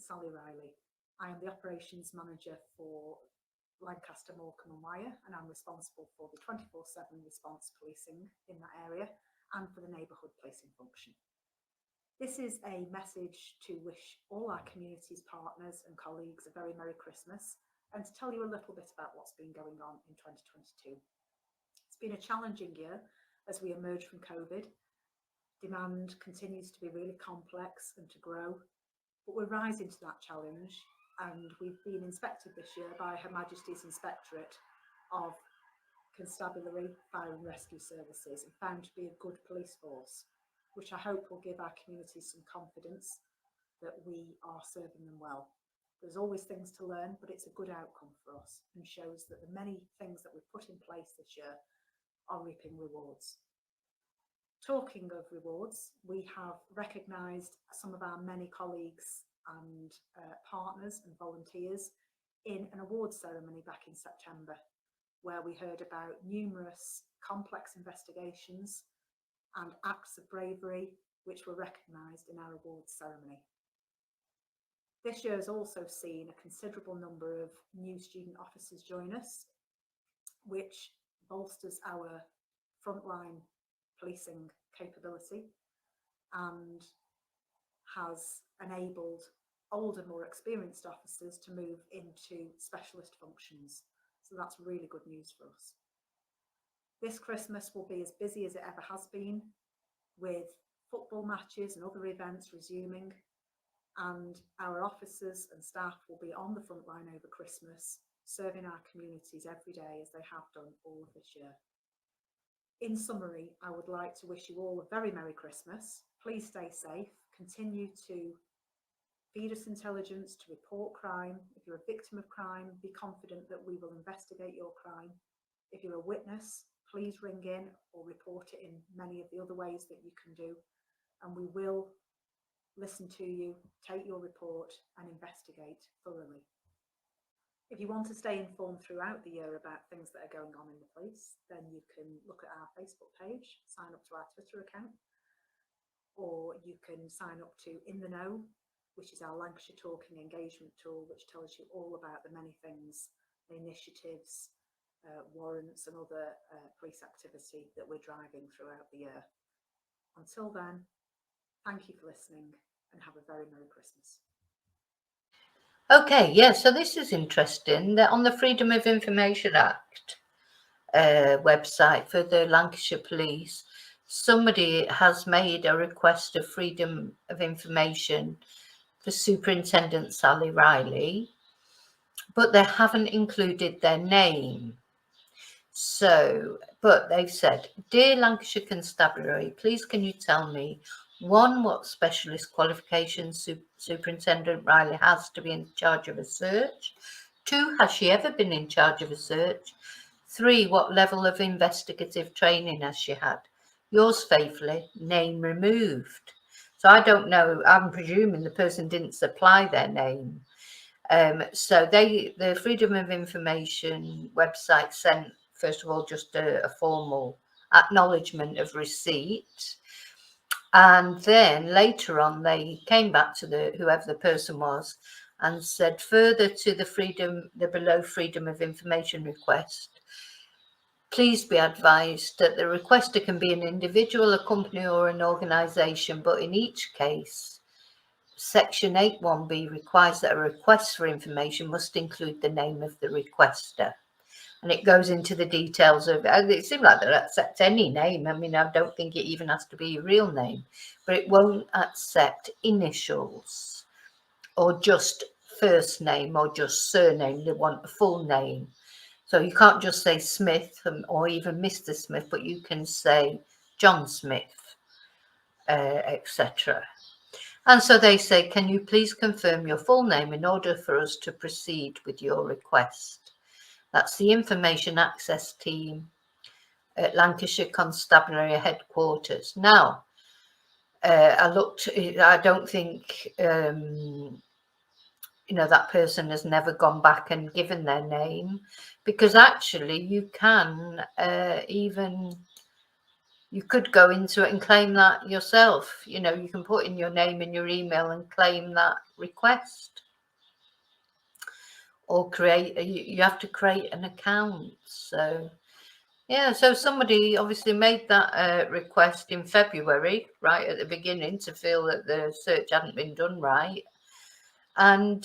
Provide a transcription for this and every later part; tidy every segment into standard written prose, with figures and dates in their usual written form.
Sally Riley. I am the Operations Manager for Lancaster, Morecambe and Wyre, and I'm responsible for the 24/7 response policing in that area and for the neighbourhood policing function. This is a message to wish all our community's partners and colleagues a very Merry Christmas and to tell you a little bit about what's been going on in 2022. It's been a challenging year as we emerge from COVID. Demand continues to be really complex and to grow, but we're rising to that challenge, and we've been inspected this year by Her Majesty's Inspectorate of Constabulary, Fire and Rescue Services and found to be a good police force, which I hope will give our community some confidence that we are serving them well. There's always things to learn, but it's a good outcome for us and shows that the many things that we've put in place this year are reaping rewards. Talking of rewards, we have recognised some of our many colleagues and partners and volunteers in an awards ceremony back in September, where we heard about numerous complex investigations and acts of bravery which were recognised in our awards ceremony. This year has also seen a considerable number of new student officers join us, which bolsters our frontline policing capability and has enabled older, more experienced officers to move into specialist functions. So that's really good news for us. This Christmas will be as busy as it ever has been, with football matches and other events resuming, and our officers and staff will be on the front line over Christmas, serving our communities every day as they have done all of this year. In summary, I would like to wish you all a very Merry Christmas. Please stay safe, continue to feed us intelligence, to report crime. If you're a victim of crime, be confident that we will investigate your crime. If you're a witness, please ring in or report it in many of the other ways that you can do, and we will listen to you, take your report and investigate thoroughly. If you want to stay informed throughout the year about things that are going on in the police, then you can look at our Facebook page, sign up to our Twitter account, or you can sign up to In the Know, which is our Lancashire Talking engagement tool, which tells you all about the many things, the initiatives, warrants and other police activity that we're driving throughout the year. Until then, thank you for listening and have a very Merry Christmas. Okay, yeah, so this is interesting. That on the Freedom of Information Act website for the Lancashire Police, somebody has made a request of freedom of information for Superintendent Sally Riley, but they haven't included their name. So, but they've said, "Dear Lancashire Constabulary, please can you tell me, 1, what specialist qualifications Superintendent Riley has to be in charge of a search? 2, has she ever been in charge of a search? 3, what level of investigative training has she had? Yours faithfully, name removed." So I don't know, I'm presuming the person didn't supply their name. So the Freedom of Information website sent, first of all, just a formal acknowledgement of receipt. And then later on, they came back to whoever the person was and said, further to the below Freedom of Information request, please be advised that the requester can be an individual, a company or an organisation, but in each case, Section 8.1b requires that a request for information must include the name of the requester. And it goes into the details of, it seems like they'll accept any name. I mean, I don't think it even has to be a real name, but it won't accept initials or just first name or just surname. They want a full name. So you can't just say Smith or even Mr. Smith, but you can say John Smith, etc. And so they say, can you please confirm your full name in order for us to proceed with your request? That's the Information Access Team at Lancashire Constabulary Headquarters. Now, I looked, I don't think, that person has never gone back and given their name, because actually you can even you could go into it and claim that yourself. You know, you can put in your name and your email and claim that request. Or you have to create an account. So yeah, so somebody obviously made that request in February, right at the beginning, to feel that the search hadn't been done right, and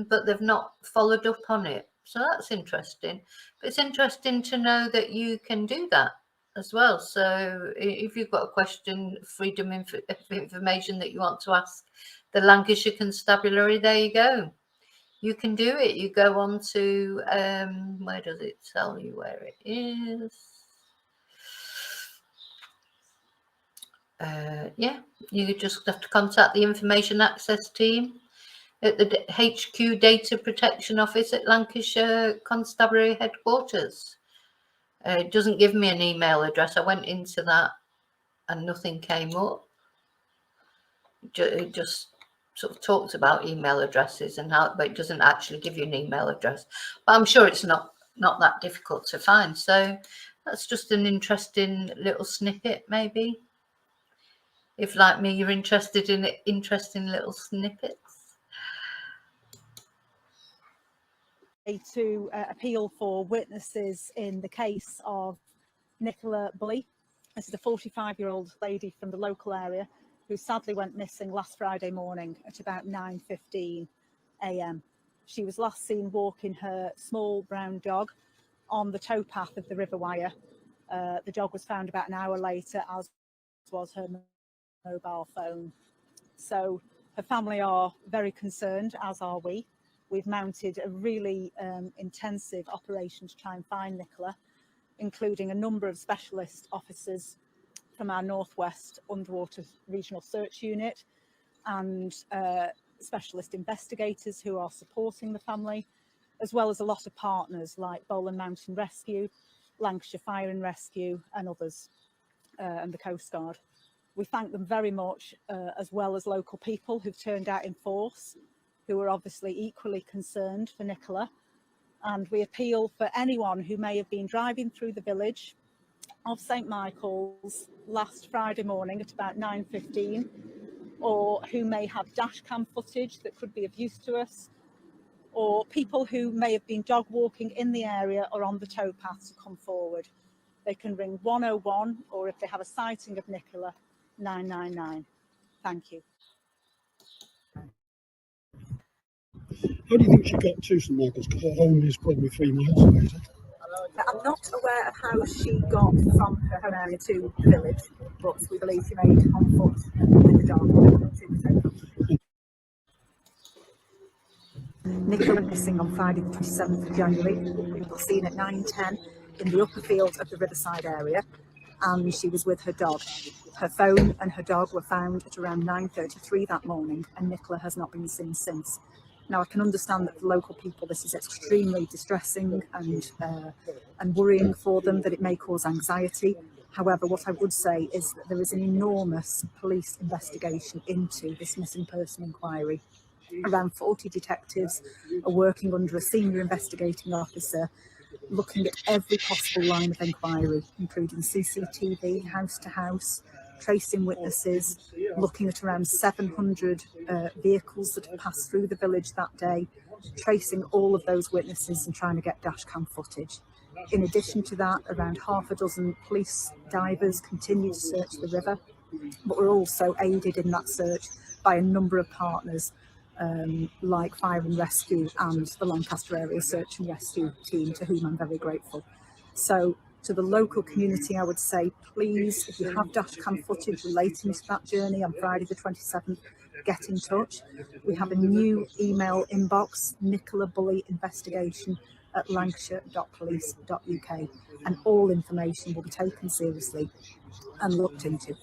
but they've not followed up on it. So that's interesting. But it's interesting to know that you can do that as well. So if you've got a question, freedom of information that you want to ask the Lancashire Constabulary, there you go. You can do it. You go on to, where does it tell you where it is? Yeah, you just have to contact the Information Access Team at the HQ Data Protection Office at Lancashire Constabulary Headquarters. It doesn't give me an email address. I went into that and nothing came up. It just sort of talks about email addresses and how, but it doesn't actually give you an email address. But I'm sure it's not that difficult to find. So that's just an interesting little snippet, maybe. If, like me, you're interested in interesting little snippets. To appeal for witnesses in the case of Nicola Bulley. This is a 45-year-old lady from the local area who sadly went missing last Friday morning at about 9:15 a.m. She was last seen walking her small brown dog on the towpath of the River Wyre. The dog was found about an hour later, as was her mobile phone. So her family are very concerned, as are we. We've mounted a really intensive operation to try and find Nicola, including a number of specialist officers from our Northwest Underwater Regional Search Unit and specialist investigators who are supporting the family, as well as a lot of partners like Bowland Mountain Rescue, Lancashire Fire and Rescue and others, and the Coast Guard. We thank them very much, as well as local people who've turned out in force, who are obviously equally concerned for Nicola. And we appeal for anyone who may have been driving through the village of St Michael's last Friday morning at about 9:15, or who may have dash cam footage that could be of use to us, or people who may have been dog walking in the area or on the towpath to come forward. They can ring 101, or if they have a sighting of Nicola, 999. Thank you. How do you think she got to St Michael's? Because her home is probably 3 miles away. I'm not aware of how she got from her home area to the village, but we believe she made on foot with the dog to the towpath. Nicola went missing on Friday the 27th of January. It was seen at 9:10 in the upper fields of the Riverside area, and she was with her dog. Her phone and her dog were found at around 9:33 that morning, and Nicola has not been seen since. Now, I can understand that for local people this is extremely distressing and worrying for them, that it may cause anxiety. However, what I would say is that there is an enormous police investigation into this missing person inquiry. Around 40 detectives are working under a senior investigating officer, looking at every possible line of inquiry, including CCTV, house to house, tracing witnesses, looking at around 700 vehicles that have passed through the village that day, tracing all of those witnesses and trying to get dash cam footage. In addition to that, around half a dozen police divers continue to search the river, but we're also aided in that search by a number of partners like Fire and Rescue and the Lancaster Area Search and Rescue team, to whom I'm very grateful. So to the local community, I would say, please, if you have dash cam footage relating to that journey on Friday the 27th, get in touch. We have a new email inbox, Nicola Bulley investigation at lancashire.police.uk, and all information will be taken seriously and looked into.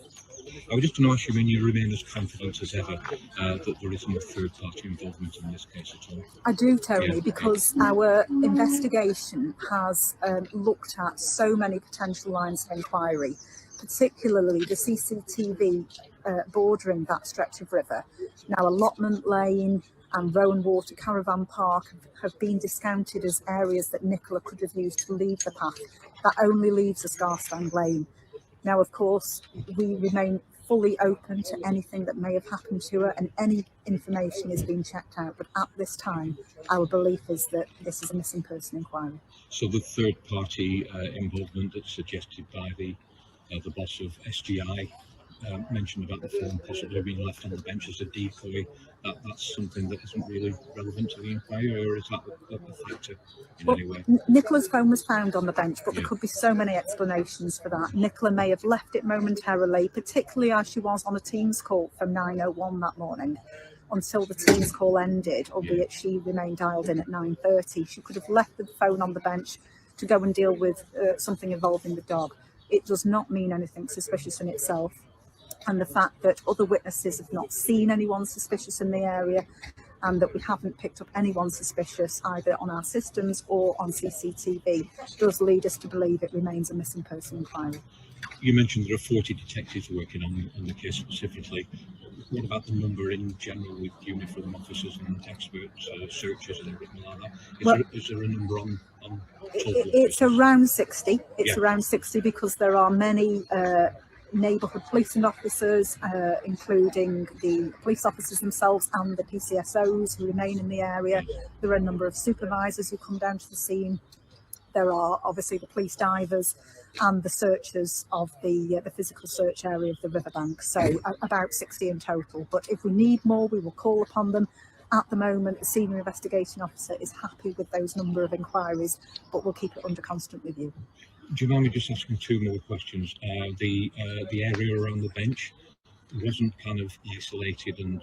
I was just going to ask you when you remain as confident as ever that there is no third-party involvement in this case at all. I do, Tony, because our investigation has looked at so many potential lines of inquiry, particularly the CCTV bordering that stretch of river. Now, Allotment Lane and Rowan Water Caravan Park have been discounted as areas that Nicola could have used to leave the path. That only leaves a Scarstang Lane. Now, of course, we remain fully open to anything that may have happened to her, and any information is being checked out. But at this time, our belief is that this is a missing person inquiry. So the third party involvement that's suggested by the boss of SGI mentioned about the phone possibly being left on the bench as a decoy, that's something that isn't really relevant to the inquiry, or is that a factor in any way? Nicola's phone was found on the bench, but there could be so many explanations for that. Nicola may have left it momentarily, particularly as she was on a Teams call from 9:01 that morning until the Teams call ended, albeit she remained dialed in at 9:30. She could have left the phone on the bench to go and deal with something involving the dog. It does not mean anything suspicious in itself. And the fact that other witnesses have not seen anyone suspicious in the area, and that we haven't picked up anyone suspicious either on our systems or on CCTV, does lead us to believe it remains a missing person inquiry. You mentioned there are 40 detectives working on the case specifically. What about the number in general with uniform officers and expert searchers and everything like that? Is there a number on total? It's around 60. It's around 60 because there are many neighbourhood policing officers, including the police officers themselves and the PCSOs who remain in the area. There are a number of supervisors who come down to the scene. There are obviously the police divers and the searchers of the physical search area of the riverbank. So about 60 in total. But if we need more, we will call upon them. At the moment, the senior investigating officer is happy with those number of inquiries, but we'll keep it under constant review. Do you mind me just asking two more questions? The area around the bench wasn't kind of isolated and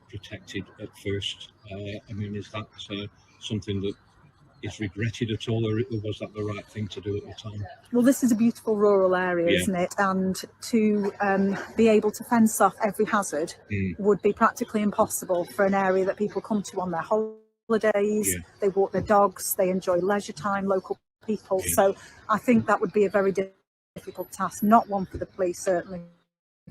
protected at first. I mean, is that something that is regretted at all, or was that the right thing to do at the time? Well, this is a beautiful rural area, isn't it? And to be able to fence off every hazard would be practically impossible for an area that people come to on their holidays. They walk their dogs, they enjoy leisure time, local people. So I think that would be a very difficult task, not one for the police, certainly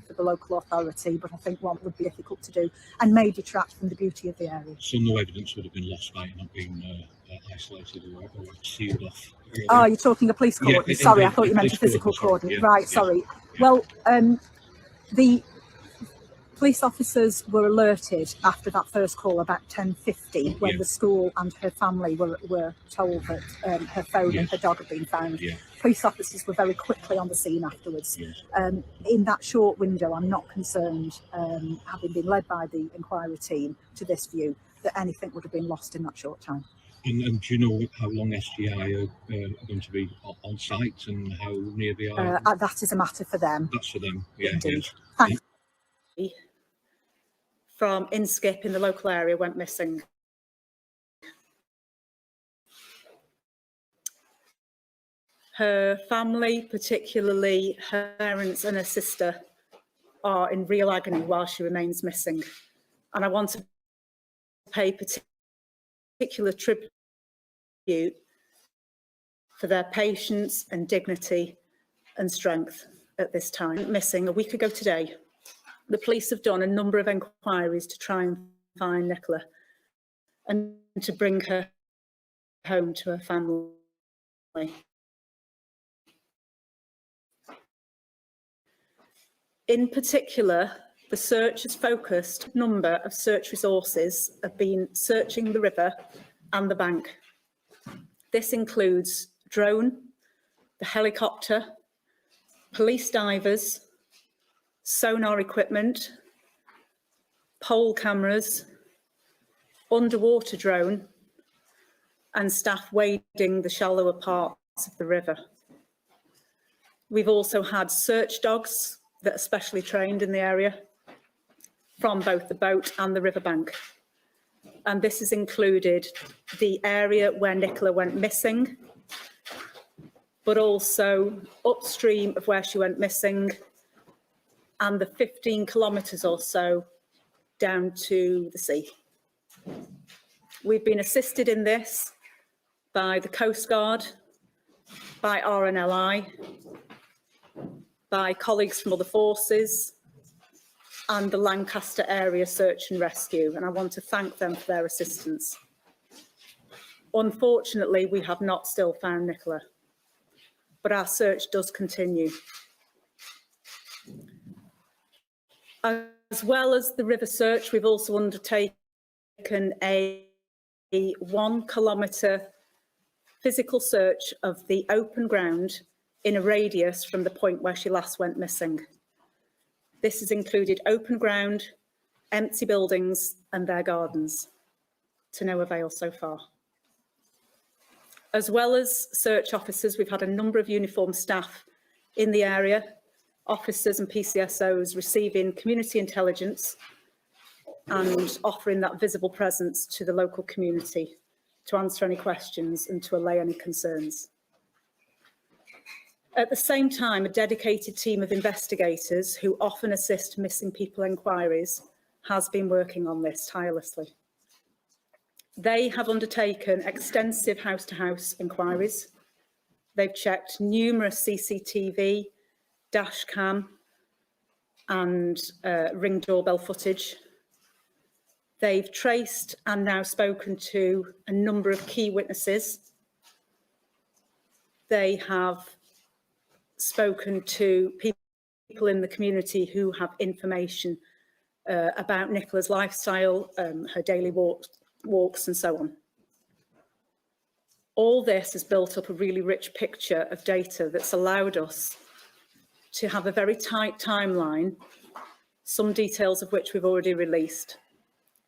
for the local authority, but I think one would be difficult to do and may detract from the beauty of the area. So no evidence would have been lost by it not being isolated or sealed off? Oh, you're talking a police cordon? Sorry, I thought you meant a physical cordon. Right, sorry. Well, the police officers were alerted after that first call about 10:50 when the school and her family were told that her phone and her dog had been found. Police officers were very quickly on the scene afterwards. In that short window, I'm not concerned, having been led by the inquiry team to this view, that anything would have been lost in that short time. And do you know how long SGI are going to be on site and how near they are? That is a matter for them. That's for them, Indeed. Thanks. From Inskip in the local area went missing. Her family, particularly her parents and her sister, are in real agony while she remains missing. And I want to pay particular tribute for their patience and dignity and strength at this time. Missing a week ago today, the police have done a number of inquiries to try and find Nicola and to bring her home to her family. In particular, the search has focused a number of search resources have been searching the river and the bank. This includes drone, the helicopter, police divers, sonar equipment, pole cameras, underwater drone, and staff wading the shallower parts of the river. We've also had search dogs that are specially trained in the area from both the boat and the riverbank. And this has included the area where Nicola went missing, but also upstream of where she went missing and the 15 kilometres or so down to the sea. We've been assisted in this by the Coast Guard, by RNLI, by colleagues from other forces, and the Lancaster Area Search and Rescue, and I want to thank them for their assistance. Unfortunately, we have not still found Nicola, but our search does continue. As well as the river search, we've also undertaken a 1 kilometre physical search of the open ground in a radius from the point where she last went missing. This has included open ground, empty buildings and their gardens, to no avail so far. As well as search officers, we've had a number of uniformed staff in the area, officers and PCSOs receiving community intelligence and offering that visible presence to the local community to answer any questions and to allay any concerns. At the same time, a dedicated team of investigators who often assist missing people inquiries has been working on this tirelessly. They have undertaken extensive house-to-house inquiries. They've checked numerous CCTV, dash cam and ring doorbell footage. They've traced and now spoken to a number of key witnesses. They have spoken to people in the community who have information about Nicola's lifestyle, her daily walks and so on. All this has built up a really rich picture of data that's allowed us to have a very tight timeline, some details of which we've already released,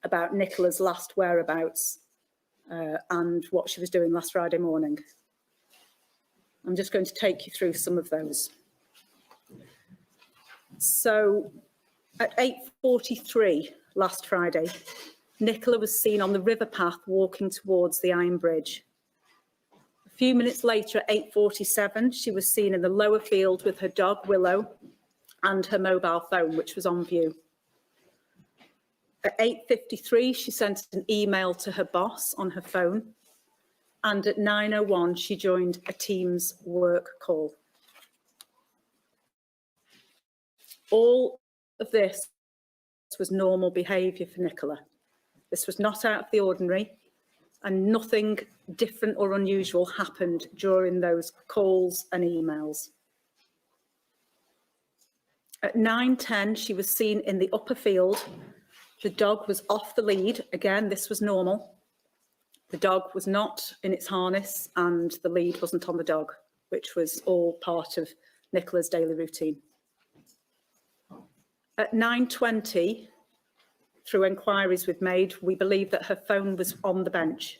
about Nicola's last whereabouts and what she was doing last Friday morning. I'm just going to take you through some of those. So at 8:43 last Friday, Nicola was seen on the river path walking towards the Iron Bridge. A few minutes later at 8:47, she was seen in the lower field with her dog Willow and her mobile phone, which was on view. At 8:53, she sent an email to her boss on her phone. And at 9:01, she joined a Teams work call. All of this was normal behaviour for Nicola. This was not out of the ordinary, and nothing different or unusual happened during those calls and emails. At 9:10, she was seen in the upper field. The dog was off the lead. Again, this was normal. The dog was not in its harness and the lead wasn't on the dog, which was all part of Nicola's daily routine. At 9:20, through inquiries we've made, we believe that her phone was on the bench.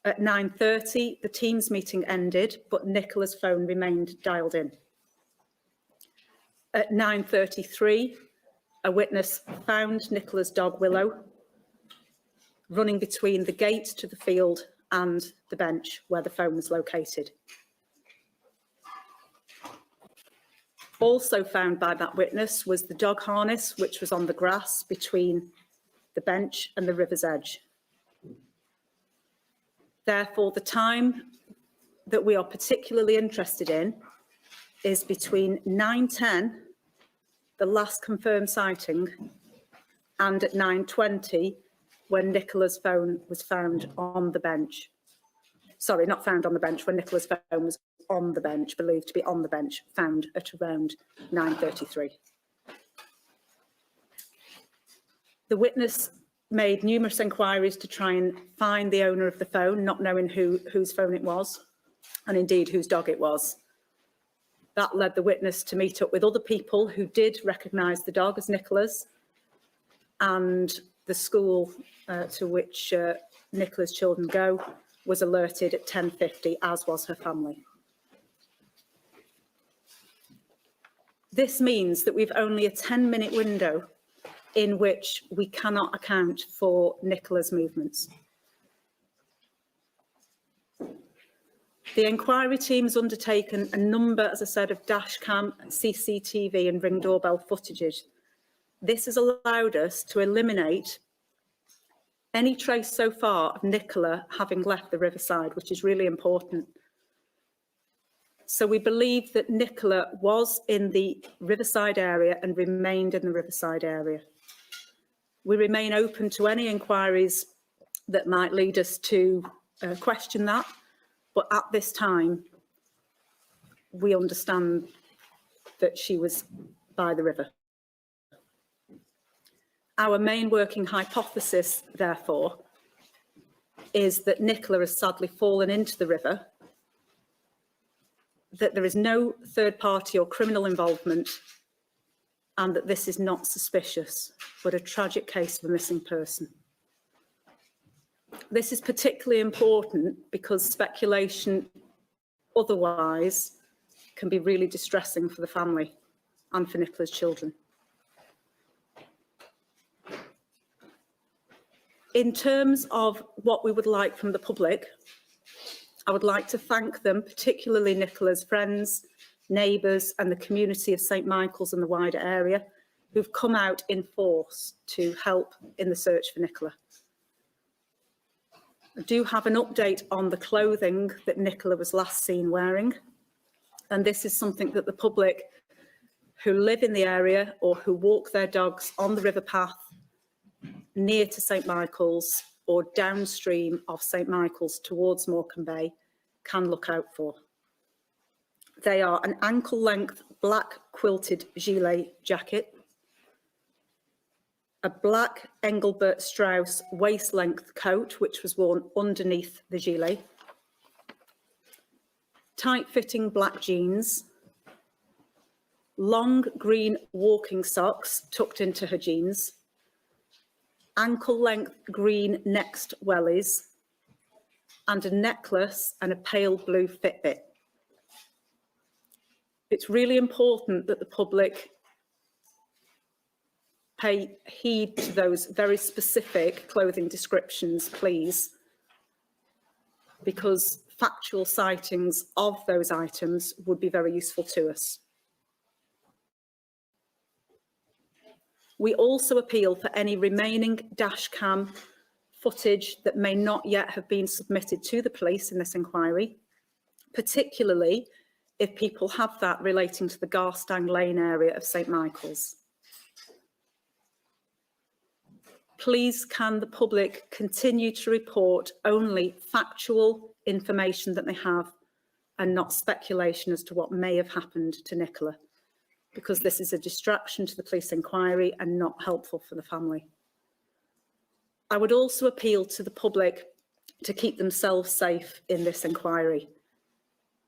At 9:30, the Teams meeting ended, but Nicola's phone remained dialed in. At 9:33, a witness found Nicola's dog Willow running between the gate to the field and the bench where the phone was located. Also found by that witness was the dog harness, which was on the grass between the bench and the river's edge. Therefore, the time that we are particularly interested in is between 9:10, the last confirmed sighting, and at 9:20, when Nicola's phone was found on the bench. Sorry, not found on the bench, when Nicola's phone was on the bench, believed to be on the bench, found at around 9:33. The witness made numerous inquiries to try and find the owner of the phone, not knowing whose phone it was, and indeed whose dog it was. That led the witness to meet up with other people who did recognise the dog as Nicola's, and the school to which Nicola's children go was alerted at 10:50, as was her family. This means that we've only a 10-minute window in which we cannot account for Nicola's movements. The inquiry team has undertaken a number, as I said, of dashcam, CCTV and ring doorbell footages. This has allowed us to eliminate any trace so far of Nicola having left the riverside, which is really important. So we believe that Nicola was in the riverside area and remained in the riverside area. We remain open to any inquiries that might lead us to question that, but at this time, we understand that she was by the river. Our main working hypothesis, therefore, is that Nicola has sadly fallen into the river, that there is no third party or criminal involvement, and that this is not suspicious, but a tragic case of a missing person. This is particularly important because speculation otherwise can be really distressing for the family and for Nicola's children. In terms of what we would like from the public, I would like to thank them, particularly Nicola's friends, neighbours and the community of St Michael's and the wider area, who've come out in force to help in the search for Nicola. I do have an update on the clothing that Nicola was last seen wearing, and this is something that the public who live in the area or who walk their dogs on the river path near to St Michael's or downstream of St Michael's towards Morecambe Bay can look out for. They are an ankle-length black quilted gilet jacket, a black Engelbert Strauss waist-length coat, which was worn underneath the gilet, tight-fitting black jeans, long green walking socks tucked into her jeans, ankle-length green next wellies, and a necklace and a pale blue Fitbit. It's really important that the public pay heed to those very specific clothing descriptions, please, because factual sightings of those items would be very useful to us. We also appeal for any remaining dashcam footage that may not yet have been submitted to the police in this inquiry, particularly if people have that relating to the Garstang Lane area of St Michael's. Please can the public continue to report only factual information that they have and not speculation as to what may have happened to Nicola, because this is a distraction to the police inquiry and not helpful for the family. I would also appeal to the public to keep themselves safe in this inquiry.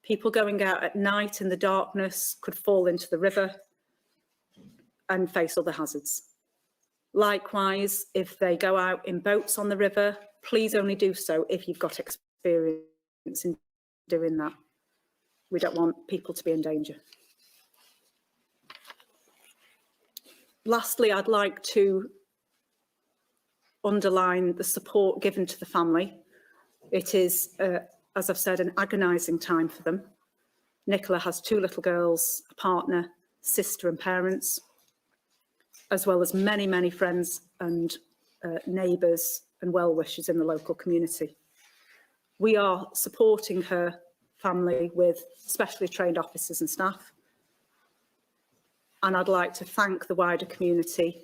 People going out at night in the darkness could fall into the river and face other hazards. Likewise, if they go out in boats on the river, please only do so if you've got experience in doing that. We don't want people to be in danger. Lastly, I'd like to underline the support given to the family. It is, as I've said, an agonising time for them. Nicola has 2 little girls, a partner, sister and parents, as well as many, many friends and neighbours and well-wishers in the local community. We are supporting her family with specially trained officers and staff. And I'd like to thank the wider community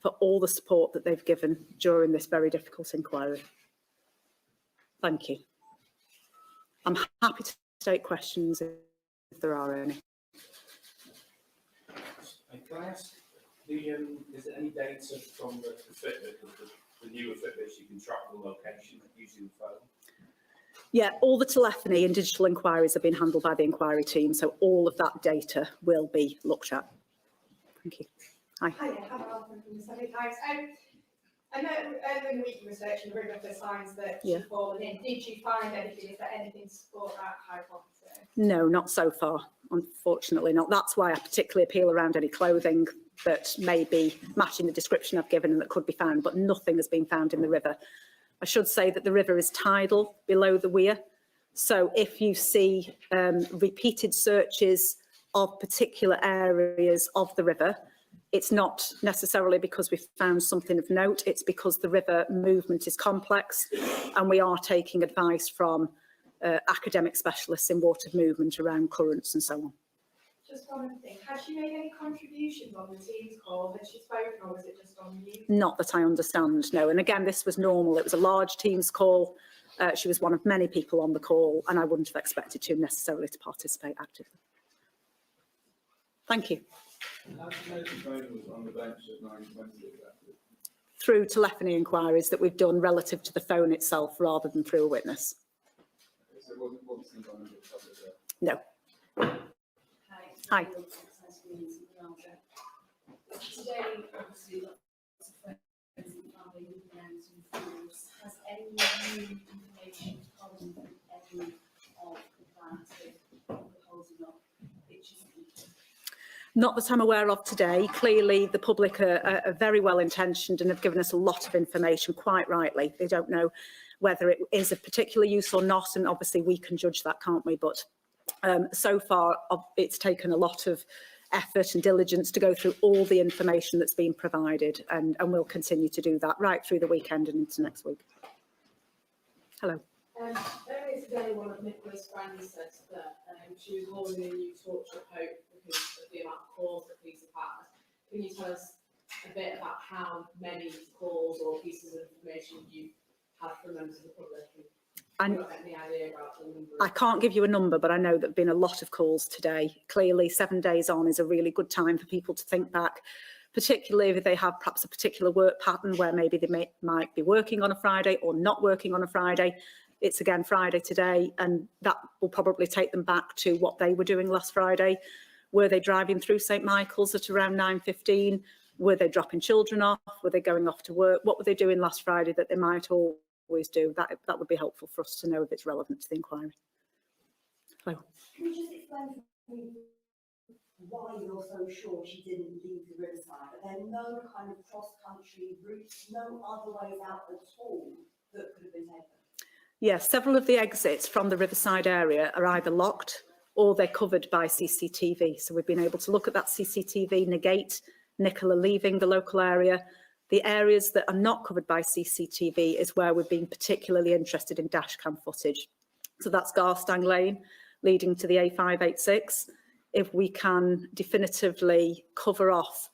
for all the support that they've given during this very difficult inquiry. Thank you. I'm happy to take questions if there are any. Can I ask, is there any data from the Fitbit, the newer Fitbits, you can track the location using the phone? Yeah, all the telephony and digital inquiries have been handled by the inquiry team, so all of that data will be looked at. Thank you. Hi. Hi, Hannah from the Sunday Times. I know earlier in the week you were searching the river for signs that she'd fallen in. Did you find anything? Is there anything to support that hypothesis? No, not so far. Unfortunately not. That's why I particularly appeal around any clothing that may be matching the description I've given and that could be found, but nothing has been found in the river. I should say that the river is tidal below the weir. So if you see repeated searches of particular areas of the river, it's not necessarily because we've found something of note, it's because the river movement is complex and we are taking advice from academic specialists in water movement around currents and so on. Just one other thing, has she made any contributions on the Teams call? Has she spoken or was it just on mute? Not that I understand, no. And again, this was normal. It was a large Teams call. She was one of many people on the call and I wouldn't have expected to necessarily to participate actively. Thank you. How did you know the phone was on the bench at 9:20 exactly? through telephony inquiries that we've done relative to the phone itself rather than through a witness. No. Hi. Today, obviously, lots of friends and family moving out and foods. Has any new information come from any of that proposing up pictures? Not that I'm aware of today. Clearly, the public are very well intentioned and have given us a lot of information, quite rightly. They don't know whether it is of particular use or not, and obviously we can judge that, can't we? But so far, it's taken a lot of effort and diligence to go through all the information that's been provided, and we'll continue to do that right through the weekend and into next week. Hello. Earlier today, one of Nicola's friends said that she was holding a new torch of hope because of the amount of calls that police have had. Can you tell us a bit about how many calls or pieces of information you had from members of the public? Have you got any idea about the number? I can't give you a number, but I know there have been a lot of calls today. Clearly, 7 days on is a really good time for people to think back, particularly if they have perhaps a particular work pattern where maybe they might be working on a Friday or not working on a Friday. It's again Friday today, and that will probably take them back to what they were doing last Friday. Were they driving through St Michael's at around 9:15? Were they dropping children off? Were they going off to work? What were they doing last Friday that they might always do? That would be helpful for us to know if it's relevant to the inquiry. Hello. Can you just explain to me why you're so sure she didn't leave the riverside? Are there no kind of cross-country routes, no other ways out at all that could have been taken? Yes, several of the exits from the riverside area are either locked or they're covered by CCTV. So we've been able to look at that CCTV, negate Nicola leaving the local area. The areas that are not covered by CCTV is where we've been particularly interested in dashcam footage. So that's Garstang Lane leading to the A586. If we can definitively cover off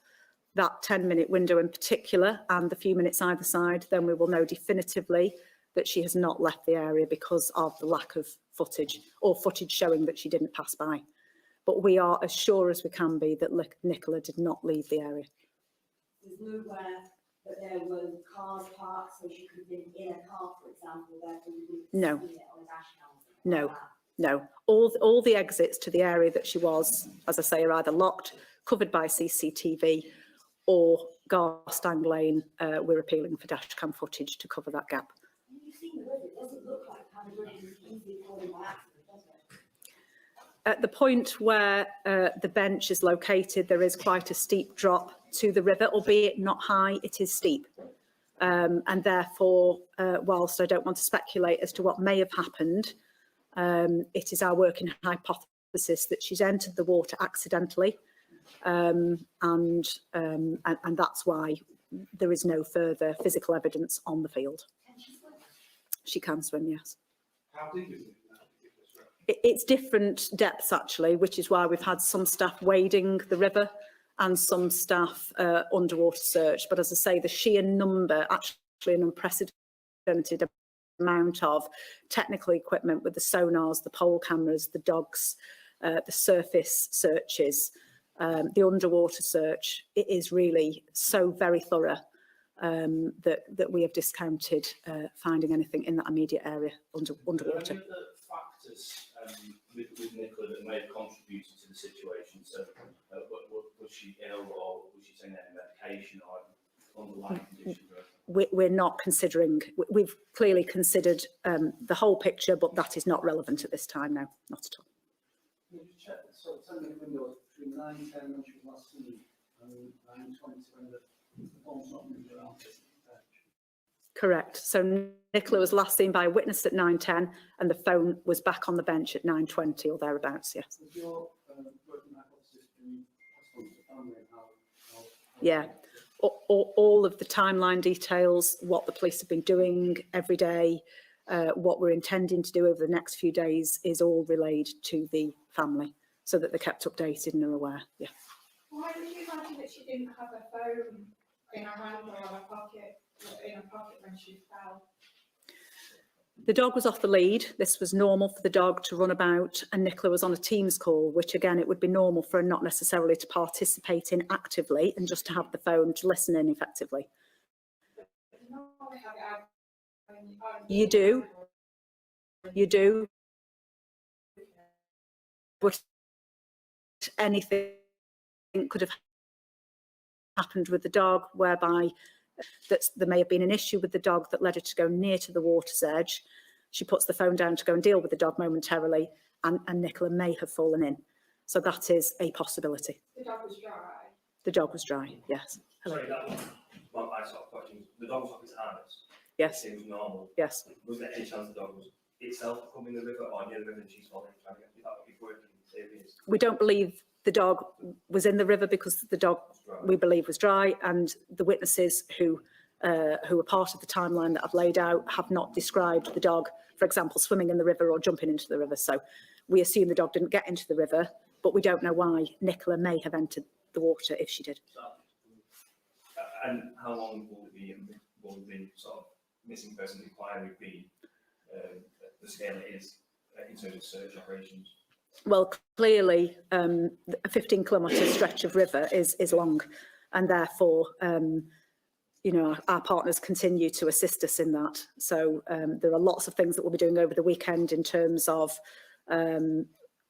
that 10-minute window in particular and the few minutes either side, then we will know definitively that she has not left the area because of the lack of footage or footage showing that she didn't pass by. But we are as sure as we can be that Nicola did not leave the area. There's nowhere that there were cars parked, so she could have been in a car, for example, therefore you wouldn't No. see it on a dash cam. No, no. All the exits to the area that she was, as I say, are either locked, covered by CCTV, or Garstang Lane, we're appealing for dashcam footage to cover that gap. You've seen the river, it doesn't look like having a river is easily falling by accident, does it? At the point where the bench is located, there is quite a steep drop to the river, albeit not high, it is steep. And therefore, whilst I don't want to speculate as to what may have happened, it is our working hypothesis that she's entered the water accidentally, and that's why there is no further physical evidence on the field. Can she swim? She can swim, yes. How deep is it? It's different depths actually, which is why we've had some staff wading the river and some staff underwater search. But as I say, the sheer number, actually an unprecedented amount of technical equipment with the sonars, the pole cameras, the dogs, the surface searches, the underwater search, it is really so very thorough that we have discounted finding anything in that immediate area underwater. Are there any other factors with Nicola that may have contributed to the situation? So was she ill, or was she taking any medication or underlying conditions? We're not considering, we've clearly considered the whole picture, but that is not relevant at this time now, not at all. Can you check, so 10-minute window between 9:10 when she was last seen and 9:20 when the phone's not moved around? Correct. So Nicola was last seen by a witness at 9:10 and the phone was back on the bench at 9:20 or thereabouts, yes. Was your working hypothesis been passed on to the family and how Yeah. All of the timeline details, what the police have been doing every day, what we're intending to do over the next few days is all relayed to the family so that they're kept updated and are aware. Yeah. Why did you imagine that she didn't have her phone in her hand or in her pocket when she fell? The dog was off the lead. This was normal for the dog to run about, and Nicola was on a Teams call, which again, it would be normal for her not necessarily to participate in actively and just to have the phone to listen in effectively. to have it out. You do. You do. But anything could have happened with the dog whereby there may have been an issue with the dog that led her to go near to the water's edge. She puts the phone down to go and deal with the dog momentarily, and Nicola may have fallen in. So that is a possibility. The dog was dry. The dog was dry, yes. Hello. Sorry, that was my sort of question. The dog was off its harness. Yes. It seems normal. Yes. Was there any chance the dog was itself coming in the river or near the river and she's falling trying to get that would be working theories? We don't believe the dog was in the river because the dog we believe was dry, and the witnesses who are part of the timeline that I've laid out have not described the dog, for example, swimming in the river or jumping into the river. So we assume the dog didn't get into the river, but we don't know why Nicola may have entered the water if she did. And how long will the sort of missing person inquiry be? The scale it is in terms of search operations? Well, clearly, a 15-kilometre stretch of river is long, and therefore, you know, our partners continue to assist us in that. So there are lots of things that we'll be doing over the weekend in terms of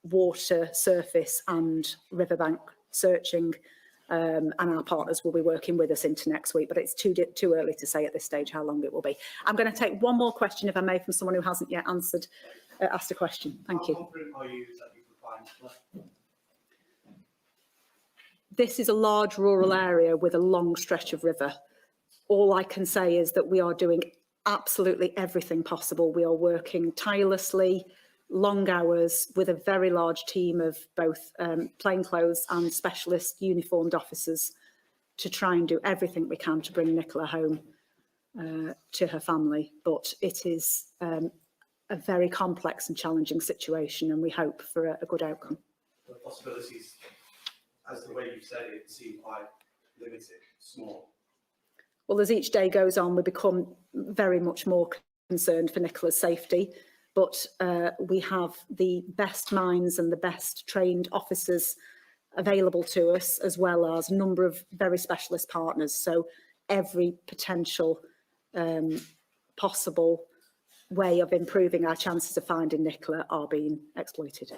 water, surface and riverbank searching, and our partners will be working with us into next week, but it's too early to say at this stage how long it will be. I'm going to take one more question, if I may, from someone who hasn't yet asked a question. Thank you. How confident are you that you can find? This is a large rural area with a long stretch of river. All I can say is that we are doing absolutely everything possible. We are working tirelessly, long hours, with a very large team of both plainclothes and specialist uniformed officers to try and do everything we can to bring Nicola home to her family. But it is a very complex and challenging situation, and we hope for a good outcome. The possibilities, as the way you've said it, seem quite limited, small. Well, as each day goes on, we become very much more concerned for Nicola's safety, but we have the best minds and the best trained officers available to us, as well as a number of very specialist partners. So every potential possible way of improving our chances of finding Nicola are being exploited.